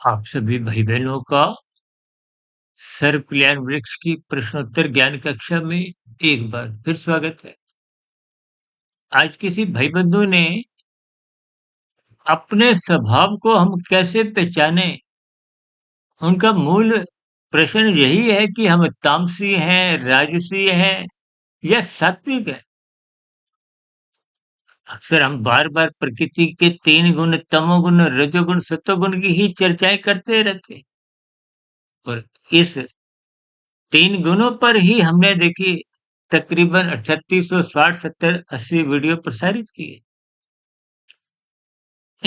आप सभी भाई बहनों का सर्व कल्याण वृक्ष की प्रश्नोत्तर ज्ञान कक्षा में एक बार फिर स्वागत है। आज किसी भाई बंधु ने अपने स्वभाव को हम कैसे पहचाने, उनका मूल प्रश्न यही है कि हम तामसी हैं, राजसी हैं या सात्विक हैं। अक्सर हम बार बार प्रकृति के तीन गुण तमोगुण, रजोगुण, सत्वगुण की ही चर्चाएं करते रहते हैं। और इस तीन गुणों पर ही हमने देखिए तकरीबन 3860 70 80 वीडियो प्रसारित किए।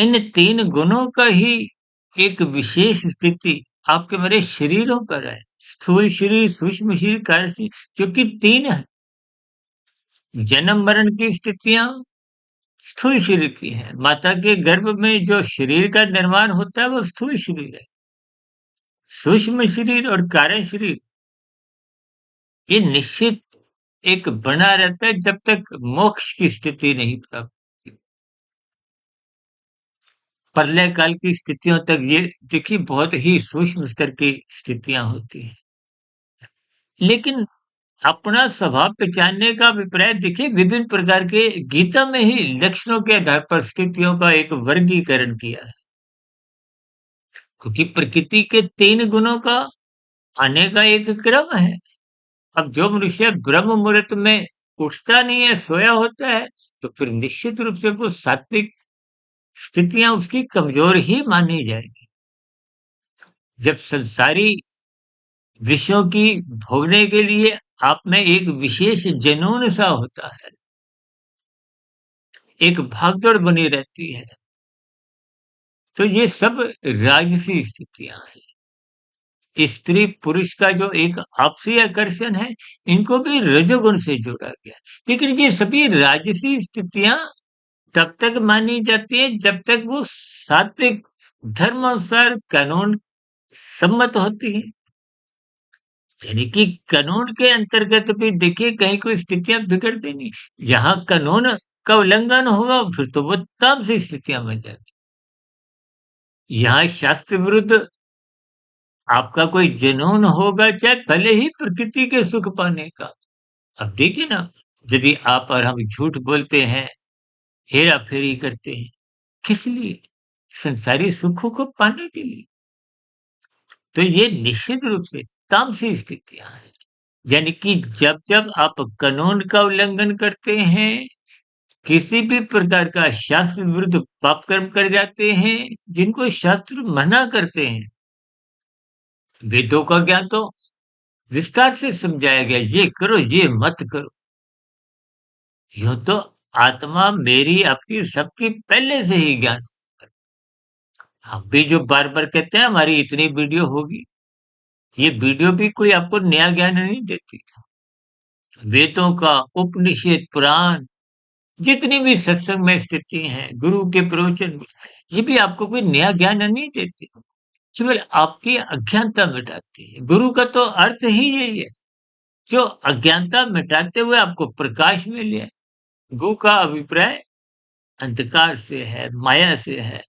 इन तीन गुणों का ही एक विशेष स्थिति आपके मेरे शरीरों पर है। स्थूल शरीर, सूक्ष्म शरीर, कार्य शरीर, जो कि तीन है। जन्म मरण की स्थितियां स्थूल शरीर की हैं। माता के गर्भ में जो शरीर का निर्माण होता है वो स्थूल शरीर है। सूक्ष्म शरीर और कार्य शरीर ये निश्चित एक बना रहता है जब तक मोक्ष की स्थिति नहीं प्राप्त होती। प्रलय काल की स्थितियों तक ये देखिए बहुत ही सूक्ष्म स्तर की स्थितियां होती हैं। लेकिन अपना स्वभाव पहचानने का अभिप्राय देखिए विभिन्न प्रकार के गीता में ही लक्षणों के आधार पर स्थितियों का एक वर्गीकरण किया है। क्योंकि प्रकृति के तीन गुणों का आने का एक क्रम है। अब जो मनुष्य ब्रह्म मुहूर्त में उठता नहीं है, सोया होता है, तो फिर निश्चित रूप से वो सात्विक स्थितियां उसकी कमजोर ही मानी जाएगी। जब संसारी विषयों की भोगने के लिए आप में एक विशेष जुनून सा होता है, एक भागदौड़ बनी रहती है, तो ये सब राजसी स्थितियां हैं। स्त्री पुरुष का जो एक आपसी आकर्षण है, इनको भी रजोगुण से जोड़ा गया। लेकिन ये सभी राजसी स्थितियां तब तक मानी जाती है जब तक वो सात्विक धर्मानुसार कानून सम्मत होती है। यानी कि कानून के अंतर्गत भी देखिए कहीं कोई स्थितियां बिगड़ती नहीं। जहां कानून का उल्लंघन होगा फिर तो वो तामसी स्थितियां बन जाती। यहाँ शास्त्र विरुद्ध आपका कोई जुनून होगा, चाहे भले ही प्रकृति के सुख पाने का। अब देखिए ना, यदि आप और हम झूठ बोलते हैं, हेरा फेरी करते हैं, किस लिए? संसारी सुखों को पाने के लिए। तो ये निश्चित रूप से तामसी स्थितियां हैं। यानी कि जब जब आप कानून का उल्लंघन करते हैं, किसी भी प्रकार का शास्त्र विरुद्ध पाप कर्म कर जाते हैं, जिनको शास्त्र मना करते हैं, वेदों का ज्ञान तो विस्तार से समझाया गया, ये करो ये मत करो। यूं तो आत्मा मेरी आपकी सबकी पहले से ही ज्ञान। हम भी जो बार बार कहते हैं हमारी इतनी वीडियो होगी, ये वीडियो भी कोई आपको नया ज्ञान नहीं देती। वेदों का, उपनिषद, पुराण, जितनी भी सत्संग में स्थिति हैं, गुरु के प्रवचन में, ये भी आपको कोई नया ज्ञान नहीं देते, केवल आपकी अज्ञानता मिटाती है। गुरु का तो अर्थ ही यही है, जो अज्ञानता मिटाते हुए आपको प्रकाश मिल जाए। गु का अभिप्राय अंधकार से है, माया से है।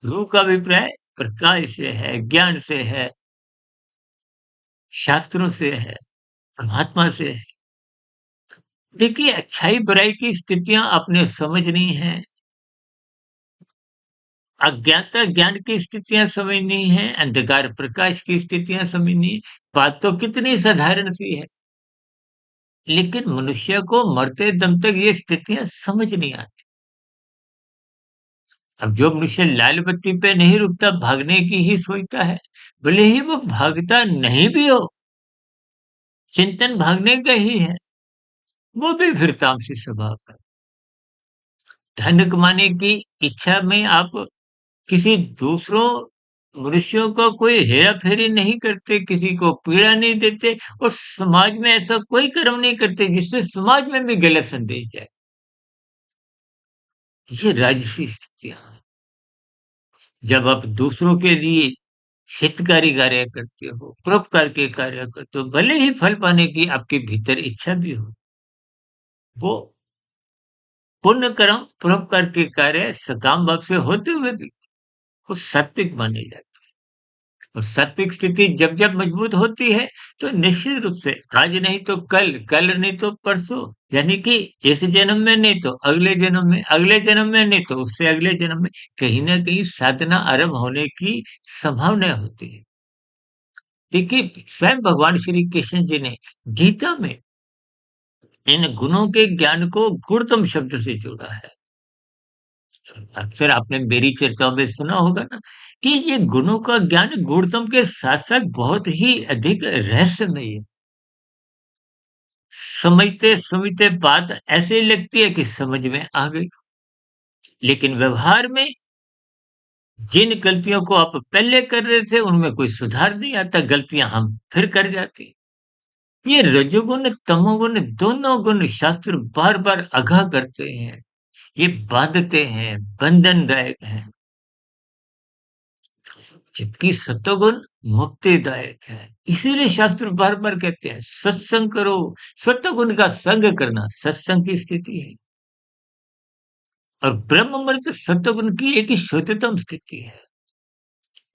रू का अभिप्राय प्रकाश से है, ज्ञान से है, शास्त्रों से है, परमात्मा से है। देखिए अच्छाई बुराई की स्थितियां आपने समझनी है, अज्ञानता ज्ञान की स्थितियां समझनी है, अंधकार प्रकाश की स्थितियां समझनी है। बात तो कितनी साधारण सी है, लेकिन मनुष्य को मरते दम तक ये स्थितियां समझ नहीं आती। अब जो मनुष्य लाल बत्ती पे नहीं रुकता, भागने की ही सोचता है, भले ही वो भागता नहीं भी हो, चिंतन भागने का ही है, वो भी फिर तामसी स्वभाव का। धन कमाने की इच्छा में आप किसी दूसरों मनुष्यों को कोई हेरा-फेरी नहीं करते, किसी को पीड़ा नहीं देते और समाज में ऐसा कोई कर्म नहीं करते जिससे समाज में भी गलत संदेश जाए। ये राजसी स्थितियाँ हैं। जब आप दूसरों के लिए हितकारी कार्य करते हो, परोपकार के कार्य करते हो, भले ही फल पाने की आपके भीतर इच्छा भी हो, वो पुण्य कर्म, परोपकार के कार्य सकाम भाव से होते हुए भी वो सात्विक माने जाते हैं। और सात्विक स्थिति जब जब मजबूत होती है तो निश्चित रूप से आज नहीं तो कल, कल नहीं तो परसों, यानी कि इस जन्म में नहीं तो अगले जन्म में, अगले जन्म में नहीं तो उससे अगले जन्म में कहीं ना कहीं साधना आरंभ होने की संभावना होती है। देखिए, स्वयं भगवान श्री कृष्ण जी ने गीता में इन गुणों के ज्ञान को गुणतम शब्द से जोड़ा है। अक्सर आपने मेरी चर्चाओं में सुना होगा ना कि ये गुणों का ज्ञान गुणतम के साथ साथ बहुत ही अधिक रहस्यमय है। समझते समझते बात ऐसे ही लगती है कि समझ में आ गई, लेकिन व्यवहार में जिन गलतियों को आप पहले कर रहे थे उनमें कोई सुधार नहीं आता, गलतियां हम फिर कर जाते हैं। ये रजोगुण तमोगुण दोनों गुण शास्त्र बार बार आगाह करते हैं, ये बांधते हैं, बंधनदायक हैं। जबकि सत्वगुण मुक्तिदायक है। इसीलिए शास्त्र बार बार कहते हैं सत्संग करो। सत्वगुण का संग करना सत्संग की स्थिति है, और ब्रह्म मुहूर्त सत्वगुण की एक ही शुद्धतम स्थिति है।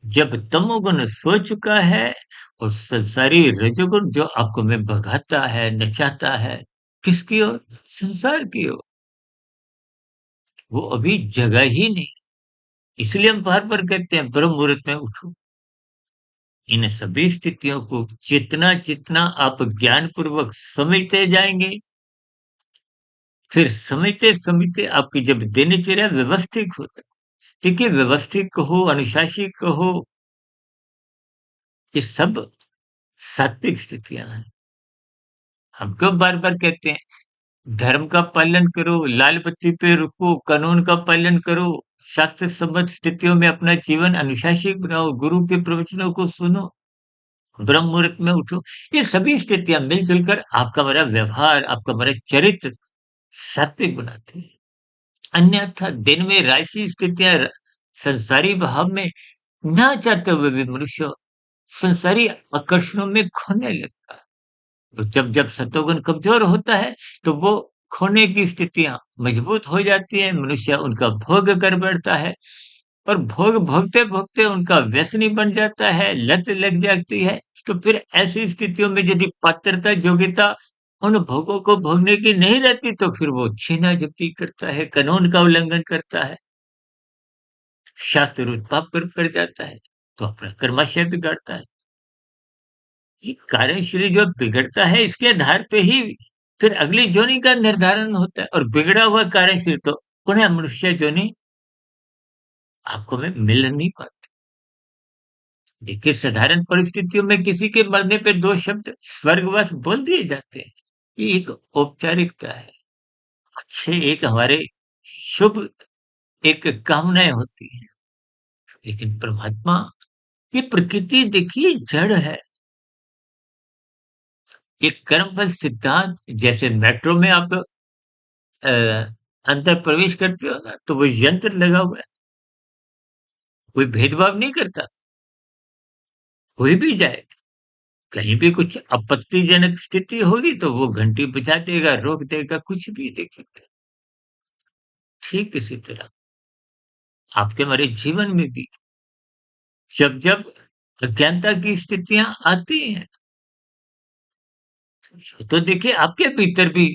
जब तमोगुण सो चुका है और संसारी रजोगुण जो आपको में भगाता है, नचाता है, किसकी ओर? संसार की ओर, वो अभी जगह ही नहीं। इसलिए हम बार बार कहते हैं ब्रह्म मुहूर्त में उठो। इन सभी स्थितियों को जितना जितना आप ज्ञान पूर्वक समझते जाएंगे, फिर समझते समझते आपकी जब दिनचर्या व्यवस्थित हो जाए, देखिए व्यवस्थित कहो, अनुशासित कहो, ये सब सात्विक स्थितियां हैं। हम क्यों बार बार कहते हैं धर्म का पालन करो, लाल बत्ती पे रुको, कानून का पालन करो, शास्त्र सम्मत स्थितियों में अपना जीवन अनुशासित बनाओ, गुरु के प्रवचनों को सुनो, ब्रह्म मुहूर्त में उठो। ये सभी स्थितियां मिलजुल कर आपका मेरा व्यवहार, आपका मेरा चरित्र सात्विक बनाती है। अन्यथा दिन में राशि स्थितियां संसारी भाव में ना चाहते हुए भी मनुष्य संसारी आकर्षणों में खोने लगता है। तो जब जब सत्वगुण कमजोर होता है तो वो खोने की स्थितियां मजबूत हो जाती है, मनुष्य उनका भोग कर बैठता है, और भोग भोगते भोगते उनका व्यसनी बन जाता है, लत लग जाती है। तो फिर ऐसी स्थितियों में यदि पात्रता योग्यता उन भोगों को भोगने की नहीं रहती तो फिर वो छीना झपटी करता है, कानून का उल्लंघन करता है, शास्त्र विरुद्ध पाप कर जाता है, तो अपना कर्माशय बिगाड़ता है। ये कार्यशैली जो बिगड़ता है इसके आधार पे ही फिर अगली जोनी का निर्धारण होता है, और बिगड़ा हुआ कार्यशील तो पुनः मनुष्य जोनी आपको में मिल नहीं पाती। देखिए साधारण परिस्थितियों में किसी के मरने पे दो शब्द स्वर्गवास बोल दिए जाते हैं, ये एक औपचारिकता है। अच्छे एक हमारे शुभ एक कामनाएं होती है, लेकिन परमात्मा ये प्रकृति देखिए जड़ है। ये कर्मफल सिद्धांत जैसे मेट्रो में आप अ, अंदर प्रवेश करते हो ना तो वो यंत्र लगा हुआ है, कोई भेदभाव नहीं करता, कोई भी जाए, कहीं भी कुछ आपत्तिजनक स्थिति होगी तो वो घंटी बजा देगा, रोक देगा, कुछ भी देखेगा। ठीक इसी तरह आपके हमारे जीवन में भी जब जब अज्ञानता की स्थितियां आती हैं तो देखिए आपके भीतर भी,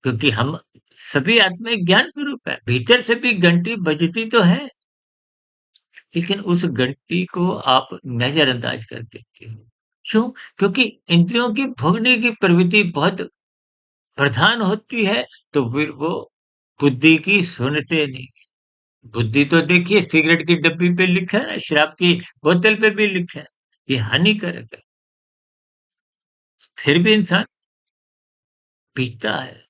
क्योंकि हम सभी आत्मा एक ज्ञान स्वरूप है, भीतर से भी घंटी बजती तो है, लेकिन उस घंटी को आप नजरअंदाज कर देते हो। क्यों? क्योंकि इंद्रियों की भोगने की प्रवृत्ति बहुत प्रधान होती है, तो फिर वो बुद्धि की सुनते नहीं। बुद्धि तो देखिए सिगरेट की डब्बी पे लिखा है, शराब की बोतल पे भी लिखा है, ये हानिकारक है, फिर भी इंसान पीता है।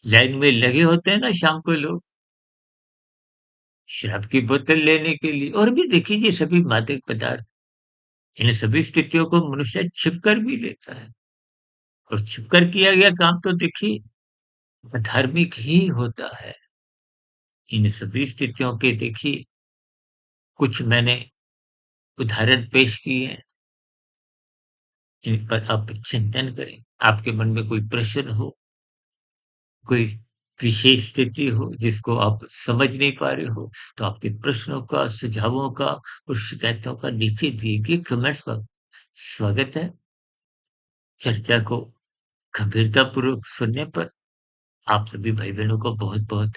लाइन में लगे होते हैं ना शाम को लोग शराब की बोतल लेने के लिए, और भी देखिए ये सभी मादक पदार्थ, इन सभी स्थितियों को मनुष्य छिपकर भी लेता है, और छिपकर किया गया काम तो देखिए धार्मिक ही होता है। इन सभी स्थितियों के देखिए कुछ मैंने उदाहरण पेश किए हैं, इन पर आप चिंतन करें। आपके मन में कोई प्रश्न हो, कोई विशेष स्थिति हो जिसको आप समझ नहीं पा रहे हो, तो आपके प्रश्नों का, सुझावों का और शिकायतों का नीचे दिए गए कमेंट्स बॉक्स स्वागत है। चर्चा को गंभीरतापूर्वक सुनने पर आप सभी भाई-बहनों को बहुत-बहुत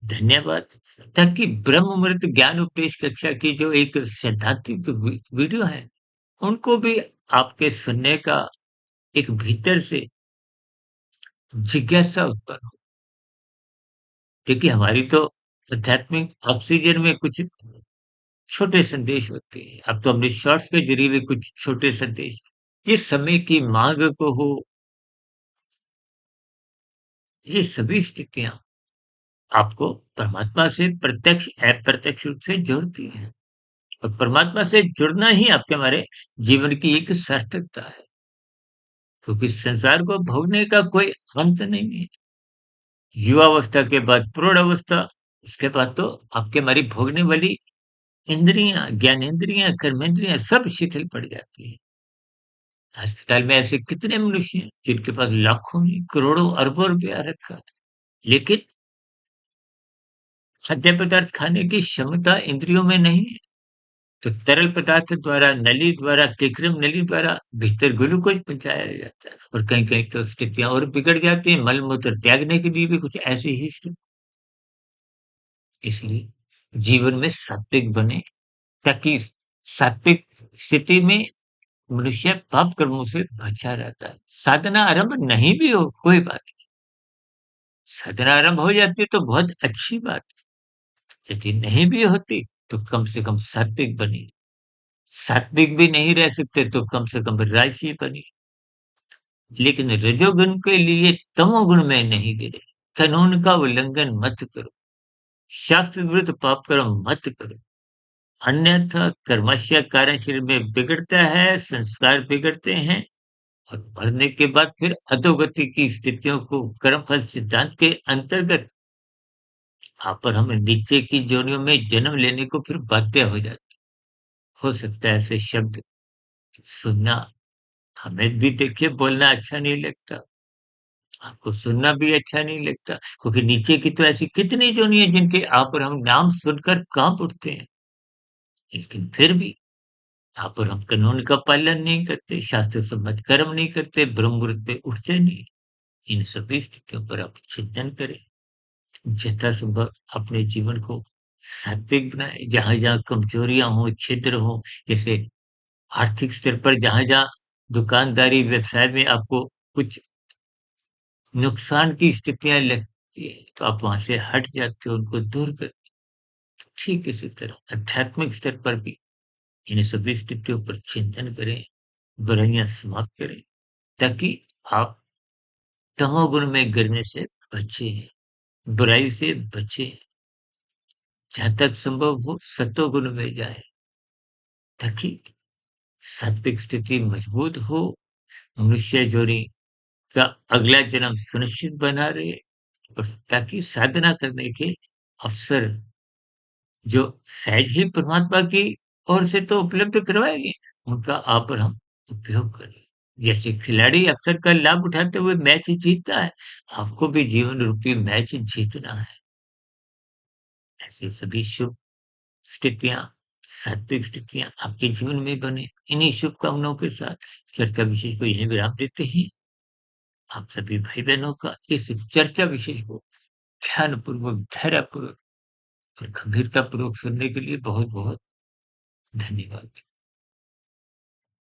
धन्यवाद। ताकि ब्रह्म मुहूर्त ज्ञान उपदेश कक्षा की जो एक सैद्धांतिक वीडियो है, उनको भी आपके सुनने का एक भीतर से जिज्ञासा उत्पन्न हो। क्योंकि हमारी तो आध्यात्मिक ऑक्सीजन में कुछ छोटे संदेश होते हैं। अब तो हमने शॉर्ट्स के ज़रिए भी कुछ छोटे संदेश ये समय की माँग को हो, ये सभी स्थितियाँ आपको परमात्मा से प्रत्यक्ष अप्रत्यक्ष रूप से जोड़ती हैं। और परमात्मा से जुड़ना ही आपके हमारे जीवन की एक सार्थकता है। क्योंकि संसार को भोगने का कोई अंत नहीं है। युवावस्था के बाद प्रौढ़ अवस्था, उसके बाद तो आपके हमारी भोगने वाली इंद्रियाँ, ज्ञानेंद्रियाँ, कर्मेंद्रियाँ सब शिथिल पड़ जाती हैं। अस्पताल में ऐसे कितने मनुष्य हैं जिनके पास लाखों नहीं, करोड़ों, अरबों रुपया रखा है, लेकिन खाद्य पदार्थ खाने की क्षमता इंद्रियों में नहीं है। तो तरल पदार्थ द्वारा, नली द्वारा, कृत्रिम नली द्वारा भीतर ग्लूकोज़ पहुँचाया जाता है और कहीं-कहीं तो स्थितियाँ और बिगड़ जाती हैं, मल-मूत्र त्यागने के लिए भी कुछ ऐसी ही स्थिति इसलिए जीवन में सात्विक बने ताकि सात्विक स्थिति में मनुष्य पाप कर्मों से बचा रहता है। साधना आरंभ नहीं भी हो, कोई बात नहीं। साधना आरंभ हो जाती है तो बहुत अच्छी बात है। यदि नहीं भी होती, तो कम से कम सात्विक बनी। सात्विक भी नहीं रह सकते तो कम से कम राजसी बनी। लेकिन रजोगुण के लिए तमोगुण में नहीं गिरे। कानून का उल्लंघन मत करो। शास्त्र विरुद्ध पाप कर्म मत करो। अन्यथा कर्मस्य कारण शरीर में बिगड़ता है, संस्कार बिगड़ते हैं और मरने के बाद फिर अधोगति की स्थितियों को कर्मफल सिद्धांत के अंतर्गत आप और हम नीचे की योनियों में जन्म लेने को फिर बाध्य हो जाते। हो सकता है ऐसे शब्द सुनना हमें भी देखिए बोलना अच्छा नहीं लगता। आपको सुनना भी अच्छा नहीं लगता क्योंकि नीचे की तो ऐसी कितनी जोनी है जिनके आप और हम नाम सुनकर काँप उठते हैं। लेकिन फिर भी आप और हम कानून का पालन नहीं करते, शास्त्र सम्मत कर्म नहीं करते, ब्रह्म मुहूर्त पे उठते नहीं। इन सभी स्थितियों पर आप चिंतन करें। यथासंभव अपने जीवन को सात्विक बनाएँ। जहाँ-जहाँ कमजोरियाँ हों, छिद्र हों, जैसे आर्थिक स्तर पर जहाँ-जहाँ दुकानदारी व्यवसाय में आपको कुछ नुकसान की स्थितियाँ लगती हैं, तो आप वहाँ से हट जाते हो, उनको दूर करते हो। ठीक इसी तरह आध्यात्मिक स्तर पर भी इन सभी स्थितियों पर चिंतन करें, बुराइयाँ समाप्त करें, ताकि आप तमोगुण में गिरने से बचें, बुराई से बचें, जहाँ तक संभव हो सतोगुण में जाएँ, ताकि सात्विक स्थिति मजबूत हो, मनुष्य जोनी का अगला जन्म सुनिश्चित बना रहे और ताकि साधना करने के अवसर जो सहज ही परमात्मा की ओर से तो उपलब्ध करवाएँगे, उनका आप और हम उपयोग करें। जैसे खिलाड़ी अवसर का लाभ उठाते हुए मैच जीतता है, आपको भी जीवन रूपी मैच जीतना है। ऐसी सभी शुभ स्थितियाँ, सात्विक स्थितियाँ आपके जीवन में बने। इन्हीं शुभकामनाओं के साथ चर्चा विशेष को यहीं विराम देते हैं। आप सभी भाई-बहनों का इस चर्चा विशेष को ध्यानपूर्वक, धैर्यपूर्वक और गंभीरतापूर्वक सुनने के लिए बहुत-बहुत धन्यवाद।